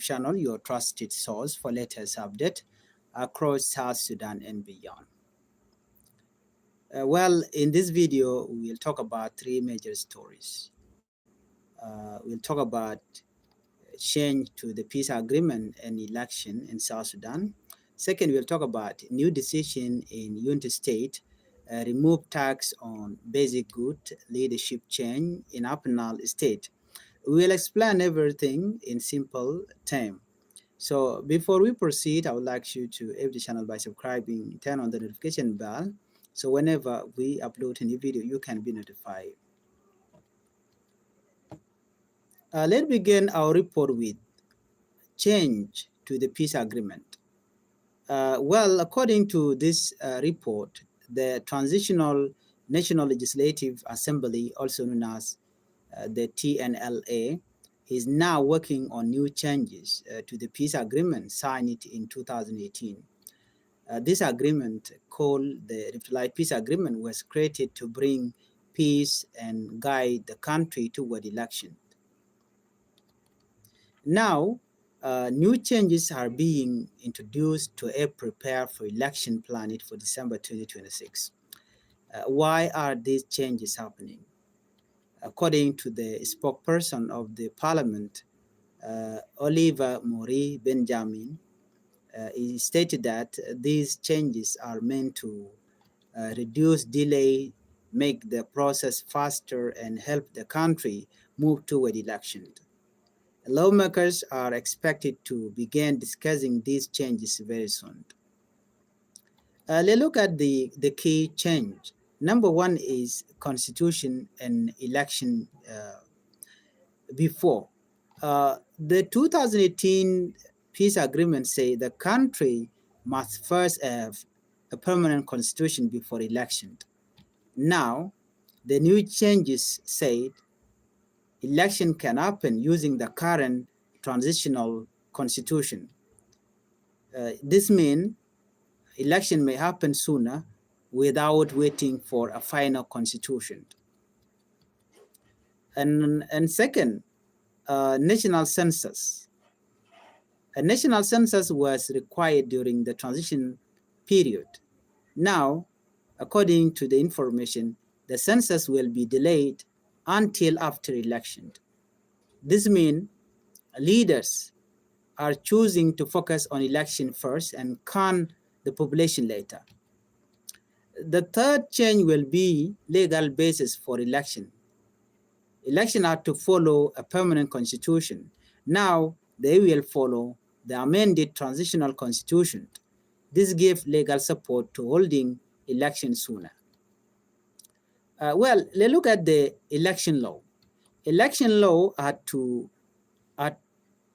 channel, your trusted source for latest update across South Sudan and beyond. Well, in this video, we'll talk about three major stories. We'll talk about change to the peace agreement and election in South Sudan. Second, we'll talk about new decision in Unity State, remove tax on basic good, leadership change in Upper Nile State. We'll explain everything in simple terms. So before we proceed, I would like you to help the channel by subscribing, turn on the notification bell, so whenever we upload a new video, you can be notified. Let's begin our report with change to the peace agreement. Well, according to this report, the Transitional National Legislative Assembly, also known as the TNLA, is now working on new changes to the peace agreement signed in 2018. This agreement, called the Revitalized Peace Agreement, was created to bring peace and guide the country toward election. Now, new changes are being introduced to help prepare for election planned for December 2026. Why are these changes happening? According to the spokesperson of the parliament, Oliver Mori Benjamin, he stated that these changes are meant to reduce delay, make the process faster, and help the country move toward election. Lawmakers are expected to begin discussing these changes very soon. Let's look at the key change. Number one is constitution and election before. The 2018 peace agreement say the country must first have a permanent constitution before election. Now, the new changes said election can happen using the current transitional constitution. This means election may happen sooner without waiting for a final constitution. And second, national census. A national census was required during the transition period. Now, according to the information, the census will be delayed until after election. This means leaders are choosing to focus on election first and count the population later. The third change will be legal basis for election. Election are to follow a permanent constitution. Now they will follow the amended transitional constitution. This gives legal support to holding elections sooner. Well, let's look at the election law. Election law had to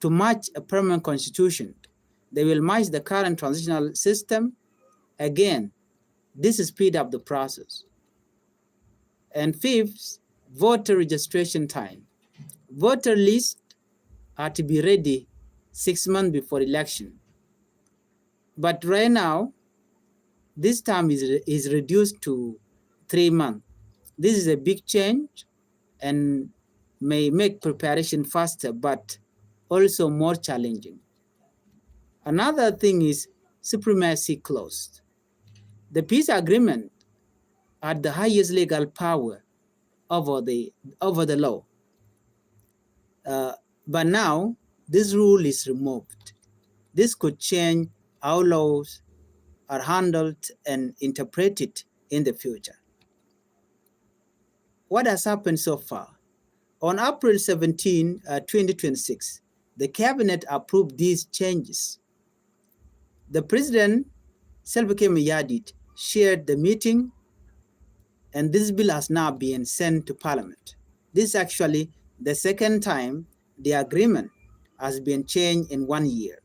match a permanent constitution. They will match the current transitional system. Again, this speed up the process. And fifth, voter registration time. Voter lists are to be ready 6 months before election. But right now, this time is reduced to 3 months. This is a big change and may make preparation faster, but also more challenging. Another thing is supremacy clause. The peace agreement had the highest legal power over the law. But now this rule is removed. This could change how laws are handled and interpreted in the future. What has happened so far? On April 17, 2026, the cabinet approved these changes. The president, Salva Kiir Mayardit, chaired the meeting, and this bill has now been sent to parliament. This is actually the second time the agreement has been changed in 1 year.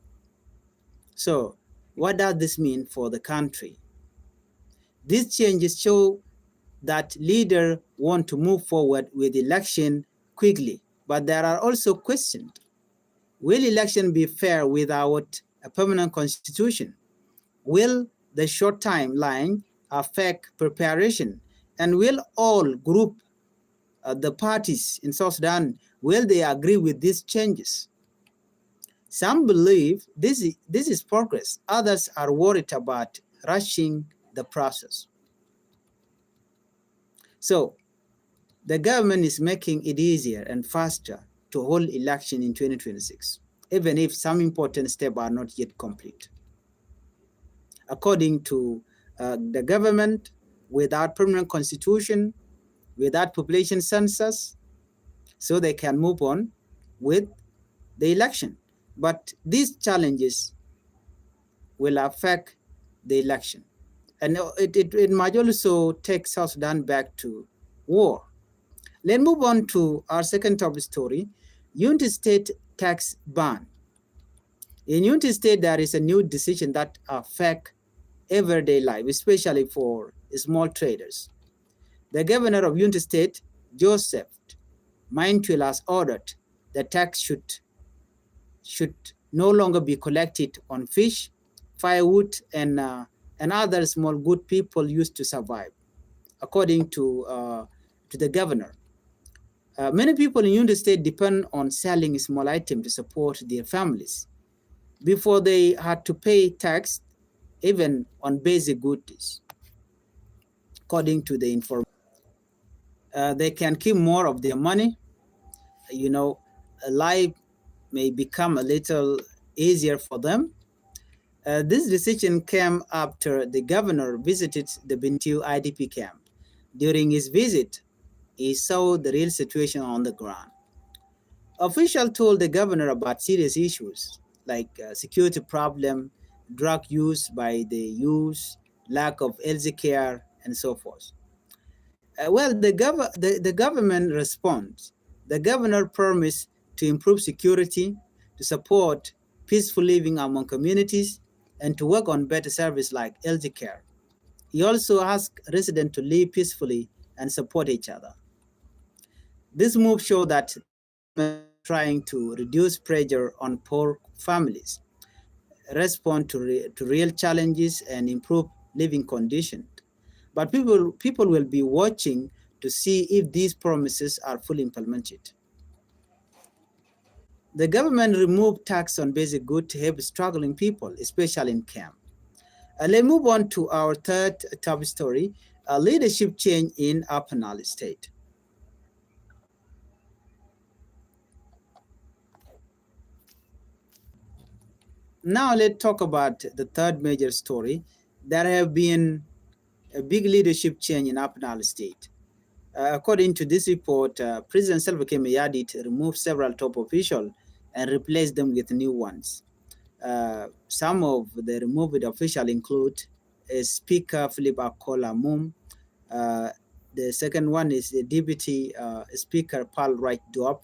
So what does this mean for the country? These changes show that leaders want to move forward with election quickly, but there are also questions. Will election be fair without a permanent constitution? Will the short timeline affect preparation? And will all the parties in South Sudan, will they agree with these changes? Some believe this is progress. Others are worried about rushing the process. So the government is making it easier and faster to hold election in 2026, even if some important steps are not yet complete. According to the government, without permanent constitution, without population census, so they can move on with the election. But these challenges will affect the election. And it might also take South Sudan back to war. Let's move on to our second top story, Unity State tax ban. In Unity State, there is a new decision that affects everyday life, especially for small traders. The governor of Unity State, Joseph Mindfield, has ordered the tax should no longer be collected on fish, firewood, and other small goods people use to survive, according to the governor. Many people in Unity State depend on selling small items to support their families. Before, they had to pay tax even on basic goods. According to the information, they can keep more of their money. Life may become a little easier for them. This decision came after the governor visited the Bintiu IDP camp. During his visit, he saw the real situation on the ground. Officials told the governor about serious issues like security problem, drug use by the youth, lack of health care, and so forth. The government responds. The governor promised to improve security, to support peaceful living among communities, and to work on better service like health care. He also asked residents to live peacefully and support each other. This move shows that trying to reduce pressure on poor families, respond to real challenges, and improve living conditions. But people will be watching to see if these promises are fully implemented. The government removed tax on basic goods to help struggling people, especially in camp. Let's move on to our third top story, leadership change in Upper Nile State. Now let's talk about the third major story. There have been a big leadership change in Upper Nile State. According to this report, President Salva Kiir Mayardit removed several top officials and replaced them with new ones. Some of the removed officials include Speaker Philip Akola Mum. The second one is the Deputy Speaker Paul Wright Duop,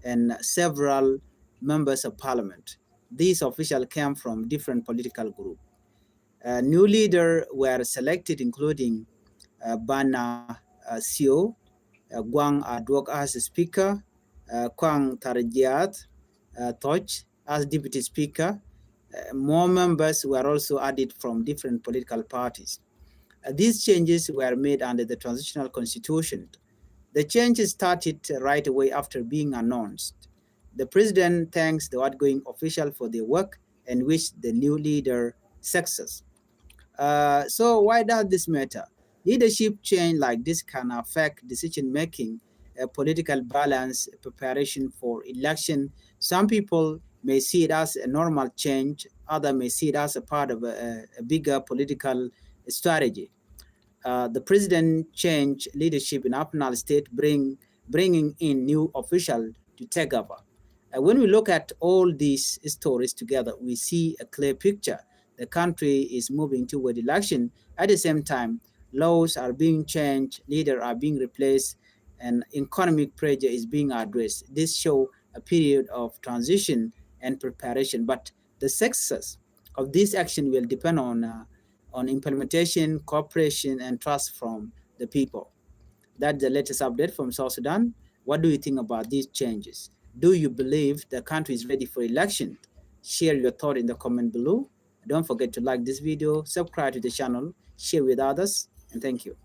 and several members of parliament. These officials came from different political groups. New leaders were selected, including Bana Sio, Guang Adwok as Speaker, Kwang Tarajiat Toch as Deputy Speaker. More members were also added from different political parties. These changes were made under the transitional constitution. The changes started right away after being announced. The president thanks the outgoing official for their work and wished the new leader success. So why does this matter? Leadership change like this can affect decision-making, political balance, preparation for election. Some people may see it as a normal change, others may see it as a part of a bigger political strategy. The president changed leadership in Upper Nile State, bringing in new officials to take over. When we look at all these stories together, we see a clear picture. The country is moving toward election. At the same time, laws are being changed, leaders are being replaced, and economic pressure is being addressed. This shows a period of transition and preparation. But the success of this action will depend on implementation, cooperation, and trust from the people. That's the latest update from South Sudan. What do you think about these changes? Do you believe the country is ready for election? Share your thought in the comment below. Don't forget to like this video, subscribe to the channel, share with others, and thank you.